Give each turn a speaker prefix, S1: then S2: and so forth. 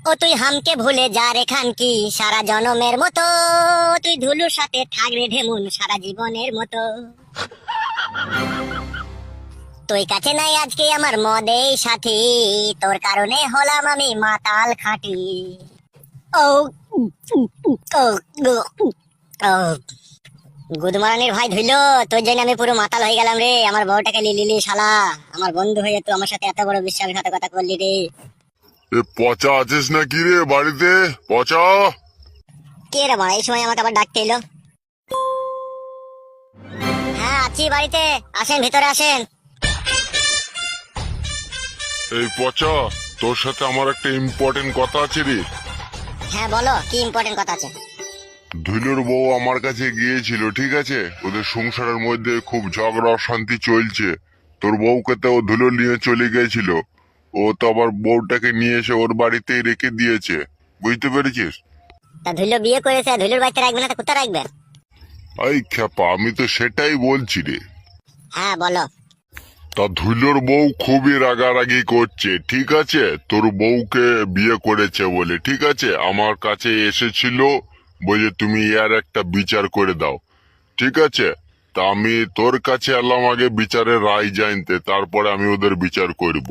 S1: ও তুই হামকে ভুলে যা রে খানকি, সারা জনমের মতো তুই ধুলুর সাথে থাক রে ঢেমুন সারা জীবনের মতো। তুই কাছে নাই আজকে আমার মদেই সাথী, তোর কারণে হলাম আমি মাতাল খাঁটি। ও ও ও গুদমারানির ভাই ধুইলো, তোর জন্য আমি পুরো মাতাল হয়ে গেলাম রে। আমার বউটাকে লিলি শালা, আমার বন্ধু হয়ে তুই আমার সাথে এত বড় বিশ্বাসঘাতকতা করলি রে।
S2: এ পচা আছিস নাকি রে বাড়িতে? পচা,
S1: কে রে মারা এই সময় আমাকে আবার ডাকতে এলো? হ্যাঁ আছি বাড়িতে, আসেন ভিতরে আসেন।
S2: এই পচা, তোর সাথে আমার একটা ইম্পর্টেন্ট কথা আছে রে।
S1: হ্যাঁ বলো, কি ইম্পর্টেন্ট কথা আছে?
S2: ধুলোর বউ আমার কাছে গিয়েছিল, ঠিক আছে? ওদের সংসারের মধ্যে খুব ঝগড়া অশান্তি চলছে। তোর বউকে তো ও ধুলো নিয়ে চলে গিয়েছিল। ও তো আবার বউটাকে নিয়ে এসে ওর বাড়িতেই রেখে দিয়েছে, বুঝতে পেরেছিস?
S1: তা ধুলো বিয়ে করেছে, ধুলোর বাড়িতে রাখবে না তো কোথায় রাখবে?
S2: এই খেপা, আমি তো সেটাই বলছি রে।
S1: হ্যাঁ বলো।
S2: তা ধুলোর বউ খুবই রাগারাগি করছে, ঠিক আছে? তোর বউকে বিয়ে করেছে বলে, ঠিক আছে? আমার কাছে এসেছিল, বলে তুমি এর একটা বিচার করে দাও, ঠিক আছে? তা আমি তোর কাছে এলাম আগে বিচারের রায় জানতে, তারপরে আমি ওদের বিচার করব।